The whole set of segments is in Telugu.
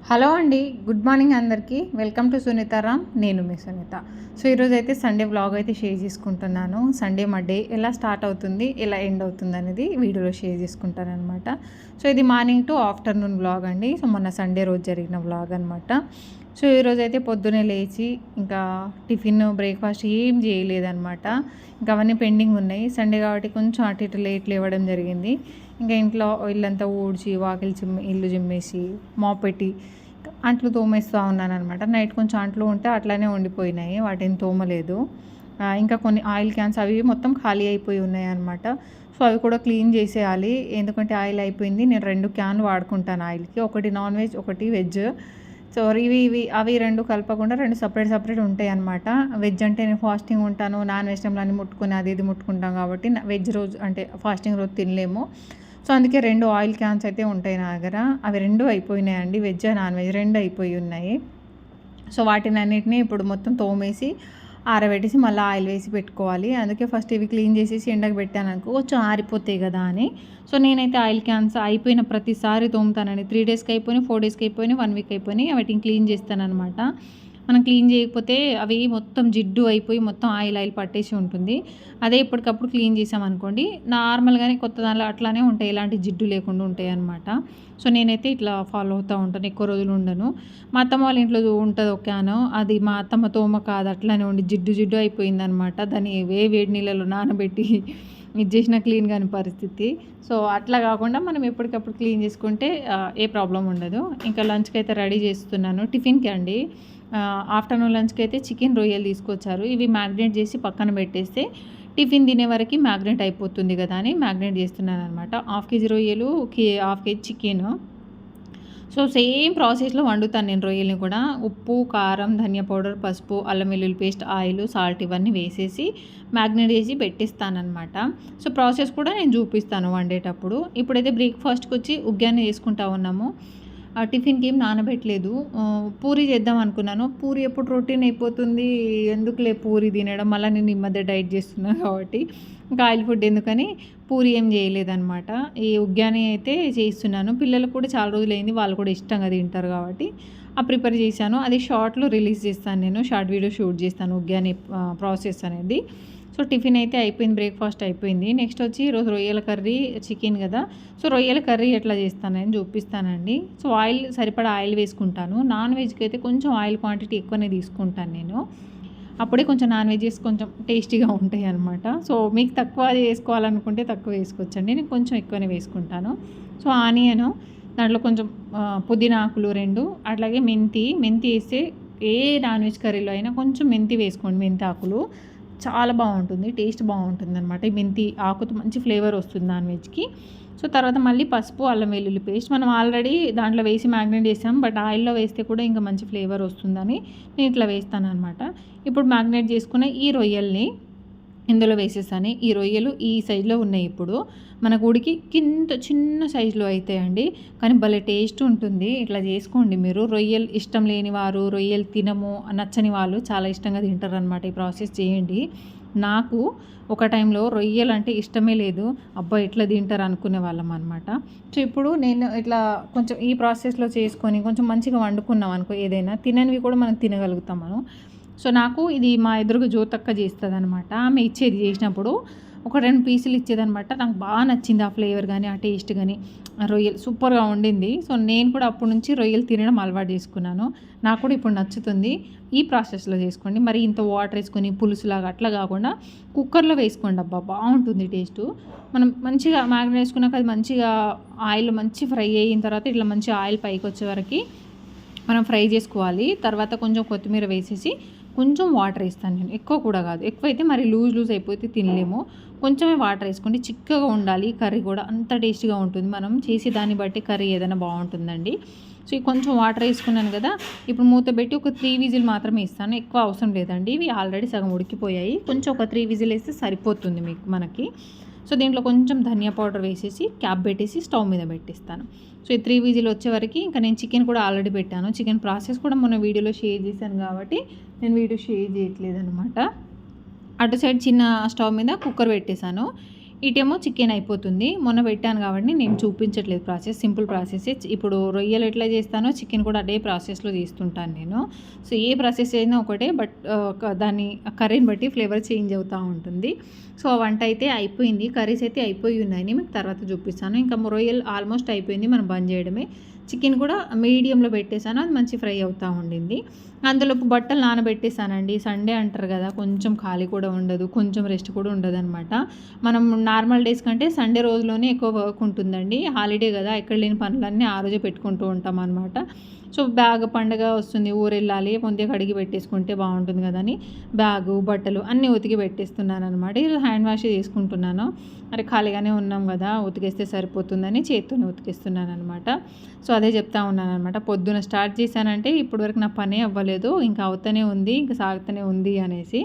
హలో అండి. గుడ్ మార్నింగ్ అందరికీ. Welcome to Sunitharam. నేను మీ సునీత. సో ఈరోజు అయితే సండే వ్లాగ్ అయితే షేర్ చేసుకుంటున్నాను. సండే మా డే ఎలా స్టార్ట్ అవుతుంది, ఎలా ఎండ్ అవుతుంది అనేది వీడియోలో షేర్ చేసుకుంటాను అనమాట. సో ఇది మార్నింగ్ టు ఆఫ్టర్నూన్ వ్లాగ్ అండి. సో మొన్న సండే రోజు జరిగిన వ్లాగ్ అనమాట. సో ఈరోజు అయితే పొద్దున్నే లేచి ఇంకా టిఫిన్ బ్రేక్ఫాస్ట్ ఏం చేయలేదన్నమాట. ఇంకా అవన్నీ పెండింగ్ ఉన్నాయి. సండే కాబట్టి కొంచెం అటు ఇటు లేట్ లేవడం జరిగింది. ఇంకా ఇంట్లో ఇల్లంతా ఊడ్చి వాకిలి ఇల్లు చిమ్మేసి మాప్ పెట్టి అంట్లు తోమేస్తూ ఉన్నాను అనమాట. నైట్ కొంచెం అంట్లు ఉంటే అట్లానే ఉండిపోయినాయి, వాటిని తోమలేదు. ఇంకా కొన్ని ఆయిల్ క్యాన్స్ అవి మొత్తం ఖాళీ అయిపోయి ఉన్నాయి అనమాట. సో అవి కూడా క్లీన్ చేసేయాలి, ఎందుకంటే ఆయిల్ అయిపోయింది. నేను 2 క్యాన్లు వాడుకుంటాను ఆయిల్కి, ఒకటి నాన్ వెజ్ ఒకటి వెజ్. సో అవి 2 కలపకుండా 2 సపరేట్ ఉంటాయి అనమాట. వెజ్ అంటే నేను ఫాస్టింగ్ ఉంటాను, నాన్ వెజ్ టైంలో అన్ని ముట్టుకొని అది ఇది ముట్టుకుంటాం కాబట్టి వెజ్ రోజు అంటే ఫాస్టింగ్ రోజు తినలేము. సో అందుకే 2 ఆయిల్ క్యాన్స్ అయితే ఉంటాయి నా దగ్గర. అవి 2 అయిపోయినాయండి, వెజ్ నాన్ వెజ్ 2 అయిపోయి ఉన్నాయి. సో వాటిని అన్నిటినీ ఇప్పుడు మొత్తం తోమేసి ఆరబెట్టేసి మళ్ళీ ఆయిల్ వేసి పెట్టుకోవాలి. అందుకే ఫస్ట్ ఇవి క్లీన్ చేసేసి ఎండకు పెట్టాను అనుకో, కొంచెం ఆరిపోతాయి కదా అని. సో నేనైతే ఆయిల్ క్యాన్స్ అయిపోయిన ప్రతిసారి తోముతానండి. 3 డేస్కి అయిపోయినాయి, 4 డేస్కి అయిపోయినాయి, 1 వీక్ అయిపోయినాయి. వాటిని క్లీన్ చేస్తానమాట. మనం క్లీన్ చేయకపోతే అవి మొత్తం జిడ్డు అయిపోయి మొత్తం ఆయిల్ పట్టేసి ఉంటుంది. అదే ఇప్పటికప్పుడు క్లీన్ చేసామనుకోండి, నార్మల్గానే కొత్త దానిలో అట్లానే ఉంటాయి, ఎలాంటి జిడ్డు లేకుండా ఉంటాయి అనమాట. సో నేనైతే ఇట్లా ఫాలో అవుతూ ఉంటాను, ఎక్కువ రోజులు ఉండను. మా అత్తమ్మ వాళ్ళ ఇంట్లో ఉంటుంది ఒక క్యాను, అది మా అత్తమ్మ తోమ కాదు, అట్లానే ఉండి జిడ్డు అయిపోయిందనమాట. దాన్ని వేడి నీళ్ళలో నానబెట్టి ఇది చేసిన క్లీన్ కాని పరిస్థితి. సో అట్లా కాకుండా మనం ఎప్పటికప్పుడు క్లీన్ చేసుకుంటే ఏ ప్రాబ్లం ఉండదు. ఇంకా లంచ్కి అయితే రెడీ చేస్తున్నాను. టిఫిన్కి అండి, ఆఫ్టర్నూన్ లంచ్కి అయితే చికెన్ రొయ్యలు తీసుకొచ్చారు. ఇవి మ్యాగ్నేట్ చేసి పక్కన పెట్టేస్తే టిఫిన్ తినే వరకు మ్యాగ్నేట్ అయిపోతుంది కదా అని మ్యాగ్నేట్ చేస్తున్నాను అనమాట. 1/2 కేజీ రొయ్యలు, 1/2 కేజీ చికెన్. సో సేమ్ ప్రాసెస్లో వండుతాను నేను రొయ్యల్ని కూడా. ఉప్పు, కారం, ధనియా పౌడర్, పసుపు, అల్లం వెల్లుల్లి పేస్ట్, ఆయిల్, సాల్ట్ ఇవన్నీ వేసేసి మ్యాగ్నేట్ చేసి పెట్టిస్తానమాట. సో ప్రాసెస్ కూడా నేను చూపిస్తాను వండేటప్పుడు. ఇప్పుడైతే బ్రేక్ఫాస్ట్కి వచ్చి ఉగ్గాని చేసుకుంటా ఉన్నాము. టిఫిన్కి ఏం నానబెట్టలేదు. పూరి చేద్దాం అనుకున్నాను. పూరి ఎప్పుడు రొటీన్ అయిపోతుంది, ఎందుకులే పూరి తినడం, మళ్ళీ నేను ఈ మధ్య డైట్ చేస్తున్నాను కాబట్టి ఇంకా ఆయిల్ ఫుడ్ ఎందుకని పూరి ఏం చేయలేదన్నమాట. ఈ ఉగ్గాని అయితే చేస్తున్నాను. పిల్లలకు కూడా చాలా రోజులైంది, వాళ్ళు కూడా ఇష్టంగా తింటారు కాబట్టి ప్రిపేర్ చేశాను. అది షార్ట్లో రిలీజ్ చేస్తాను, నేను షార్ట్ వీడియో షూట్ చేస్తాను ఉగ్గాని ప్రాసెస్ అనేది. సో టిఫిన్ అయితే అయిపోయింది, బ్రేక్ఫాస్ట్ అయిపోయింది. నెక్స్ట్ వచ్చి ఈరోజు రొయ్యల కర్రీ, చికెన్ కదా. సో రొయ్యల కర్రీ ఎట్లా చేస్తానని చూపిస్తానండి. సో ఆయిల్ సరిపడా ఆయిల్ వేసుకుంటాను. నాన్ వెజ్కి అయితే కొంచెం ఆయిల్ క్వాంటిటీ ఎక్కువనే తీసుకుంటాను నేను. అప్పుడే కొంచెం నాన్ వెజెస్ కొంచెం టేస్టీగా ఉంటాయి అనమాట. సో మీకు తక్కువ వేసుకోవాలనుకుంటే తక్కువ వేసుకోవచ్చండి, నేను కొంచెం ఎక్కువనే వేసుకుంటాను. సో ఆనియను, దాంట్లో కొంచెం పుదీనా ఆకులు 2, అట్లాగే మెంతి వేస్తే ఏ నాన్ వెజ్ కర్రీలో అయినా కొంచెం మెంతి వేసుకోండి. మెంతి ఆకులు చాలా బాగుంటుంది, టేస్ట్ బాగుంటుంది అనమాట. ఈ మెంతి ఆకుతో మంచి ఫ్లేవర్ వస్తుంది నాన్ వెజ్కి. సో తర్వాత మళ్ళీ పసుపు, అల్లం వెల్లుల్లి పేస్ట్ మనం ఆల్రెడీ దాంట్లో వేసి మ్యాగ్నేట్ చేసాం, బట్ ఆయిల్లో వేస్తే కూడా ఇంకా మంచి ఫ్లేవర్ వస్తుందని నేను ఇట్లా వేస్తాను అనమాట. ఇప్పుడు మ్యాగ్నేట్ చేసుకున్న ఈ రొయ్యల్ని ఇందులో వేసేసాను. ఈ రొయ్యలు ఈ సైజులో ఉన్నాయి. ఇప్పుడు మనకు ఉడికి కింద చిన్న సైజులో అవుతాయండి, కానీ భలే టేస్ట్ ఉంటుంది. ఇట్లా చేసుకోండి మీరు. రొయ్యలు ఇష్టం లేని వారు, రొయ్యలు తినము నచ్చని వాళ్ళు చాలా ఇష్టంగా తింటారు అనమాట. ఈ ప్రాసెస్ చేయండి. నాకు ఒక టైంలో రొయ్యలు అంటే ఇష్టమే లేదు, అబ్బా ఎట్లా తింటారు అనుకునే వాళ్ళం అనమాట. సో ఇప్పుడు నేను ఇట్లా కొంచెం ఈ ప్రాసెస్లో చేసుకొని కొంచెం మంచిగా వండుకున్నాం అనుకో, ఏదైనా తిననివి కూడా మనం తినగలుగుతాం మనం. సో నాకు ఇది మా ఎదురుగా జ్యోతక్క చేస్తుంది అనమాట. ఆమె ఇచ్చేది, చేసినప్పుడు ఒక 2 పీసులు ఇచ్చేదనమాట. నాకు బాగా నచ్చింది ఆ ఫ్లేవర్ కానీ ఆ టేస్ట్ కానీ. రొయ్యలు సూపర్గా ఉండింది. సో నేను కూడా అప్పటి నుంచి రొయ్యలు తినడం అలవాటు చేసుకున్నాను. నాకు కూడా ఇప్పుడు నచ్చుతుంది. ఈ ప్రాసెస్లో చేసుకోండి. మరి ఇంత వాటర్ వేసుకొని పులుసులాగా అట్లా కాకుండా కుక్కర్లో వేసుకోండి, అబ్బా బాగుంటుంది టేస్టు. మనం మంచిగా మ్యాగ్నేట్ వేసుకున్నాక అది మంచిగా ఆయిల్ మంచి ఫ్రై అయిన తర్వాత ఇట్లా మంచి ఆయిల్ పైకి వచ్చే వరకు మనం ఫ్రై చేసుకోవాలి. తర్వాత కొంచెం కొత్తిమీర వేసేసి కొంచెం వాటర్ వేస్తాను నేను, ఎక్కువ కూడా కాదు. ఎక్కువైతే మరి లూజ్ అయిపోతే తినలేము. కొంచెమే వాటర్ వేసుకోండి, చిక్కగా ఉండాలి. కర్రీ కూడా అంత టేస్టీగా ఉంటుంది. మనం చేసే దాన్ని బట్టి కర్రీ ఏదైనా బాగుంటుందండి. సో కొంచెం వాటర్ వేసుకున్నాను కదా, ఇప్పుడు మూత పెట్టి ఒక 3 విజిల్ మాత్రమే ఇస్తాను, ఎక్కువ అవసరం లేదండి. ఇవి ఆల్రెడీ సగం ఉడికిపోయాయి, కొంచెం ఒక 3 విజిల్ వేస్తే సరిపోతుంది మనకి. సో దీంట్లో కొంచెం ధనియా పౌడర్ వేసేసి క్యాప్ పెట్టేసి స్టవ్ మీద పెట్టిస్తాను. సో ఈ 3 విజిల్ వచ్చే వరకు ఇంకా నేను చికెన్ కూడా ఆల్రెడీ పెట్టాను. చికెన్ ప్రాసెస్ కూడా మొన్న వీడియోలో షేర్ చేశాను కాబట్టి నేను వీడియో షేర్ చేయట్లేదు అనమాట. అటు సైడ్ చిన్న స్టవ్ మీద కుక్కర్ పెట్టేశాను. ఇటేమో చికెన్ అయిపోతుంది. మొన్న పెట్టాను కాబట్టి నేను చూపించట్లేదు ప్రాసెస్, సింపుల్ ప్రాసెసే. ఇప్పుడు రొయ్యలు ఎట్లా చేస్తానో చికెన్ కూడా అదే ప్రాసెస్లో చేస్తుంటాను నేను. సో ఏ ప్రాసెస్ అయినా ఒకటే, బట్ దాన్ని కర్రీని బట్టి ఫ్లేవర్ చేంజ్ అవుతూ ఉంటుంది. సో వంట అయితే అయిపోయింది, కర్రీస్ అయితే అయిపోయి ఉన్నాయని మీకు తర్వాత చూపిస్తాను. ఇంకా రొయ్యలు ఆల్మోస్ట్ అయిపోయింది, మనం బంద్ చేయడమే. చికెన్ కూడా మీడియంలో పెట్టేశాను, అది మంచి ఫ్రై అవుతూ ఉండింది. అందులోపు బట్టలు నానబెట్టేశానండి. సండే అంటారు కదా, కొంచెం ఖాళీ కూడా ఉండదు, కొంచెం రెస్ట్ కూడా ఉండదు అనమాట. మనం నార్మల్ డేస్ కంటే సండే రోజులోనే ఎక్కువ వర్క్ ఉంటుందండి. హాలిడే కదా, ఎక్కడ లేని పనులన్నీ ఆ రోజే పెట్టుకుంటూ ఉంటాం అనమాట. సో బ్యాగ్ పండగ వస్తుంది, ఊరు వెళ్ళాలి, ముందే కడిగి పెట్టేసుకుంటే బాగుంటుంది కదా అని బ్యాగు బట్టలు అన్నీ ఉతికి పెట్టేస్తున్నాను అనమాట. ఈరోజు హ్యాండ్ వాష్ చేసుకుంటున్నాను. అరే ఖాళీగానే ఉన్నాం కదా, ఉతికేస్తే సరిపోతుందని చేత్తోనే ఉతికేస్తున్నాను అనమాట. సో అదే చెప్తా ఉన్నాను అనమాట. పొద్దున స్టార్ట్ చేశానంటే ఇప్పటివరకు నా పనే అవ్వలేదు, ఇంకా అవుతూనే ఉంది, ఇంకా సాగుతూనే ఉంది అనేసి.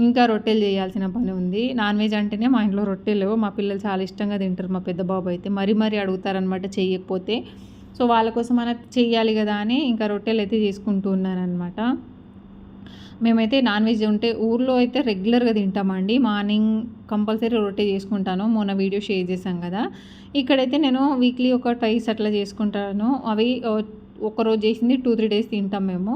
ఇంకా రొట్టెలు చేయాల్సిన పని ఉంది. నాన్ వెజ్ అంటేనే మా ఇంట్లో రొట్టెలు మా పిల్లలు చాలా ఇష్టంగా తింటారు. మా పెద్ద బాబు అయితే మరీ అడుగుతారనమాట చేయకపోతే. సో వాళ్ళ కోసం అలా చెయ్యాలి కదా అని ఇంకా రొట్టెలు అయితే చేసుకుంటూ ఉన్నానమాట. మేమైతే నాన్ వెజ్ ఉంటే ఊర్లో అయితే రెగ్యులర్గా తింటామండి. మార్నింగ్ కంపల్సరీ రొట్టె చేసుకుంటాను, మొన్న వీడియో షేర్ చేశాం కదా. ఇక్కడైతే నేను వీక్లీ ఒక ట్వైస్ అట్లా చేసుకుంటాను. అవి ఒకరోజు చేసింది 2-3 డేస్ తింటాం మేము.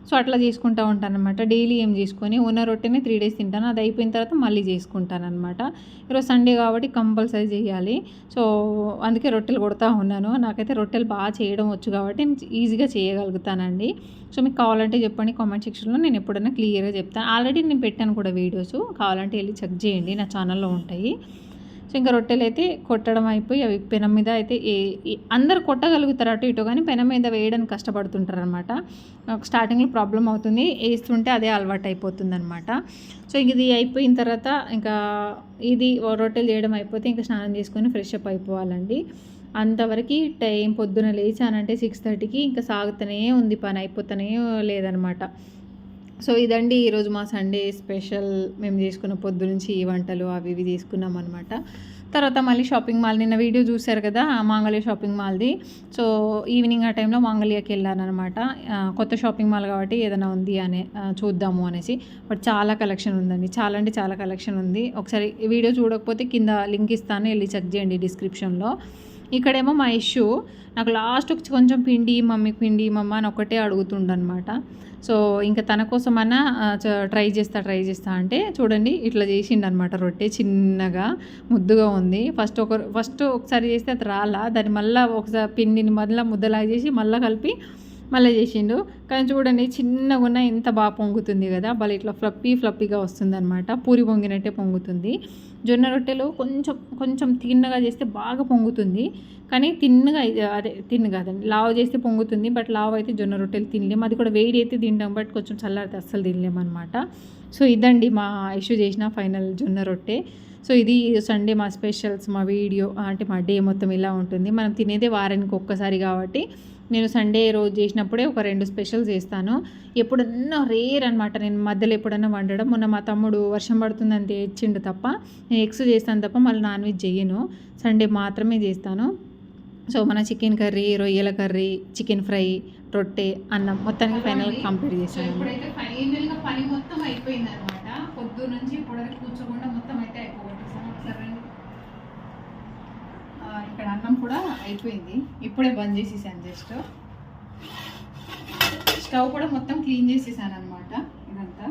సో అట్లా చేసుకుంటూ ఉంటాను అనమాట. డైలీ ఏం చేసుకొని ఉన్న రొట్టెని 3 డేస్ తింటాను, అది అయిపోయిన తర్వాత మళ్ళీ చేసుకుంటాను అనమాట. ఈరోజు సండే కాబట్టి కంపల్సరీ చేయాలి. సో అందుకే రొట్టెలు కొడతా ఉన్నాను. నాకైతే రొట్టెలు బాగా చేయడం వచ్చు కాబట్టి ఈజీగా చేయగలుగుతానండి. సో మీకు కావాలంటే చెప్పండి కామెంట్ సెక్షన్లో, నేను ఎప్పుడైనా క్లియర్గా చెప్తాను. ఆల్రెడీ నేను పెట్టాను కూడా వీడియోస్, కావాలంటే వెళ్ళి చెక్ చేయండి, నా ఛానల్లో ఉంటాయి. సో ఇంకా రొట్టెలు అయితే కొట్టడం అయిపోయి అవి పెనం మీద అయితే అందరు కొట్టగలుగుతారు అటు ఇటు, కానీ పెనం మీద వేయడానికి కష్టపడుతుంటారు అనమాట. స్టార్టింగ్లో ప్రాబ్లం అవుతుంది, వేస్తుంటే అదే అలవాటు అయిపోతుంది అనమాట. సో ఇది అయిపోయిన తర్వాత ఇంకా ఇది రొట్టెలు చేయడం అయిపోతే ఇంకా స్నానం చేసుకొని ఫ్రెష్ అప్ అయిపోవాలండి. అంతవరకు టైం పొద్దున లేచానంటే 6:30కి ఇంకా సాగుతూనే ఉంది, పని అయిపోతూనే లేదనమాట. సో ఇదండి ఈరోజు మా సండే స్పెషల్. మేము చేసుకున్న పొద్దు నుంచి ఈ వంటలు అవి ఇవి తీసుకున్నాం అనమాట. తర్వాత మళ్ళీ షాపింగ్ మాల్, నిన్న వీడియో చూశారు కదా మాంగళ్య షాపింగ్ మాల్ది. సో ఈవినింగ్ ఆ టైంలో మాంగళ్యకి వెళ్ళాను అనమాట. కొత్త షాపింగ్ మాల్ కాబట్టి ఏదైనా ఉంది అనే చూద్దాము అనేసి. బట్ చాలా కలెక్షన్ ఉందండి, చాలా అంటే చాలా కలెక్షన్ ఉంది. ఒకసారి వీడియో చూడకపోతే కింద లింక్ ఇస్తాను, వెళ్ళి చెక్ చేయండి డిస్క్రిప్షన్లో. ఇక్కడేమో మా ఇష్యూ నాకు లాస్ట్ కొంచెం పిండి మమ్మీ అని ఒకటే అడుగుతుండనమాట. సో ఇంకా తన కోసమన్నా ట్రై చేస్తా అంటే చూడండి ఇట్లా చేసిండనమాట. రొట్టె చిన్నగా ముద్దుగా ఉంది. ఫస్ట్ ఒకసారి చేస్తే అది రాలా, దాన్ని మళ్ళీ ఒకసారి పిండిని మళ్ళీ ముద్దలాగా చేసి మళ్ళీ కలిపి మళ్ళీ చేసిండు. కానీ చూడండి చిన్నగా ఉన్న ఎంత బాగా పొంగుతుంది కదా, భలే ఇట్లా ఫ్లప్పీగా వస్తుంది అనమాట. పూరి పొంగినట్టే పొంగుతుంది. జొన్న రొట్టెలు కొంచెం తిన్నగా చేస్తే బాగా పొంగుతుంది, కానీ తిన్ను కాదండి, లావు చేస్తే పొంగుతుంది. బట్ లావు అయితే జొన్న రొట్టెలు తినలేము, అది కూడా వేడి అయితే తింటాం, బట్ కొంచెం చల్లారితే అస్సలు తినలేము అనమాట. సో ఇదండి మా ఇష్యూ చేసిన ఫైనల్ జొన్న రొట్టె. సో ఇది సండే మా స్పెషల్స్, మా వీడియో అంటే మా డే మొత్తం ఇలా ఉంటుంది. మనం తినేదే వారానికి ఒక్కసారి కాబట్టి నేను సండే రోజు చేసినప్పుడే ఒక 2 స్పెషల్స్ చేస్తాను. ఎప్పుడన్నా రేర్ అనమాట, నేను మధ్యలో ఎప్పుడన్నా వండడం. మొన్న మా తమ్ముడు వర్షం పడుతుందని తెచ్చిండు తప్ప, నేను ఎగ్స్ చేస్తాను తప్ప మళ్ళీ నాన్ వెజ్ చేయను, సండే మాత్రమే చేస్తాను. సో మన చికెన్ కర్రీ, రొయ్యల కర్రీ, చికెన్ ఫ్రై, రొట్టె, అన్నం మొత్తానికి ఫైనల్ కంప్లీట్ చేశాను. ఇప్పుడైతే ఫైనల్గా పని మొత్తం అయిపోయింది అనమాట. పొద్దు నుంచి ఇప్పటివరకు కూర్చోకుండా మొత్తం అయితే అయిపోగొట్టేసాను. ఒకసారి ఇక్కడ అన్నం కూడా అయిపోయింది, ఇప్పుడే బంద్ చేసేసాను. జస్ట్ స్టవ్ కూడా మొత్తం క్లీన్ చేసేసాను అనమాట. ఇదంతా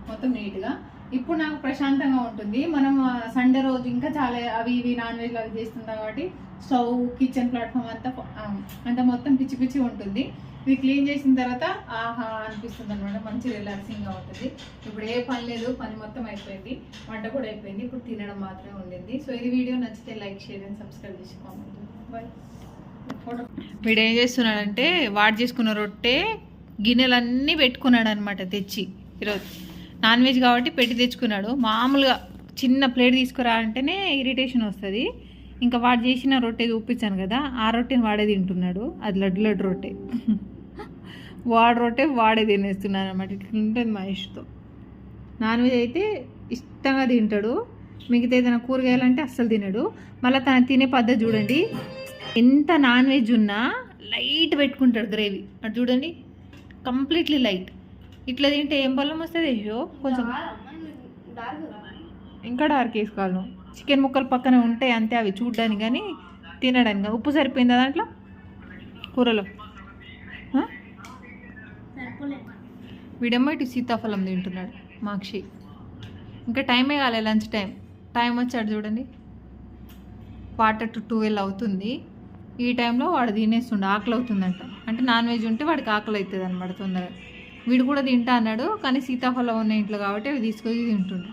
మొత్తం నీట్గా. ఇప్పుడు నాకు ప్రశాంతంగా ఉంటుంది. మనం సండే రోజు ఇంకా చాలా అవి ఇవి నాన్ వెజ్లు అవి చేస్తుంటాం కాబట్టి స్టవ్, కిచెన్ ప్లాట్ఫామ్ అంతా మొత్తం పిచ్చి ఉంటుంది. ఇది క్లీన్ చేసిన తర్వాత ఆహా అనిపిస్తుంది అనమాట, మంచి రిలాక్సింగ్గా ఉంటుంది. ఇప్పుడు ఏ పని లేదు, పని మొత్తం అయిపోయింది, వంట కూడా అయిపోయింది, ఇప్పుడు తినడం మాత్రమే ఉండింది. సో ఇది వీడియో నచ్చితే లైక్, షేర్ అండ్ సబ్స్క్రైబ్ చేసుకోండి. బాయ్. వీడు ఏం చేస్తున్నాడంటే వాడు చేసుకున్న రొట్టె గిన్నెలన్నీ పెట్టుకున్నాడు అనమాట తెచ్చి. ఈరోజు నాన్ వెజ్ కాబట్టి పెట్టి తెచ్చుకున్నాడు. మామూలుగా చిన్న ప్లేట్ తీసుకురా అంటేనే ఇరిటేషన్ వస్తుంది. ఇంకా వాడు చేసిన రొట్టె చూపించాను కదా, ఆ రొట్టెని వాడే తింటున్నాడు. అది లడ్డు రొట్టె, వాడు రొట్టె వాడే తినేస్తున్నాడు అనమాట. ఇట్లా ఉంటుంది మా ఇష్టంతో. నాన్ వెజ్ అయితే ఇష్టంగా తింటాడు, మిగతా ఏదైనా కూరగాయలంటే అస్సలు తినడు. మళ్ళీ తను తినే పద్ధతి చూడండి, ఎంత నాన్ వెజ్ ఉన్నా లైట్ పెట్టుకుంటాడు గ్రేవీ. అటు చూడండి, కంప్లీట్లీ లైట్. ఇట్లా తింటే ఏం బలం వస్తుంది? కొంచెం ఇంకా డార్క్ వేసుకోవాలి. చికెన్ ముక్కలు పక్కన ఉంటాయి అంతే, అవి చూడ్డానికి కానీ తినడానికి. ఉప్పు సరిపోయిందా దాంట్లో కూరలో? వీడేమో ఇటు సీతాఫలం తింటున్నాడు మాక్షి. ఇంకా టైమే కాలే, లంచ్ టైం వచ్చాడు చూడండి. 11:45 అవుతుంది. ఈ టైంలో వాడు తినేస్తుండే, ఆకలి అవుతుందంట. అంటే నాన్ వెజ్ ఉంటే వాడికి ఆకలి అవుతుంది అనమాట తొందరగా. వీడు కూడా తింటా అన్నాడు, కానీ సీతాఫలం ఉన్న ఇంట్లో కాబట్టి అవి తీసుకొని తింటుండే.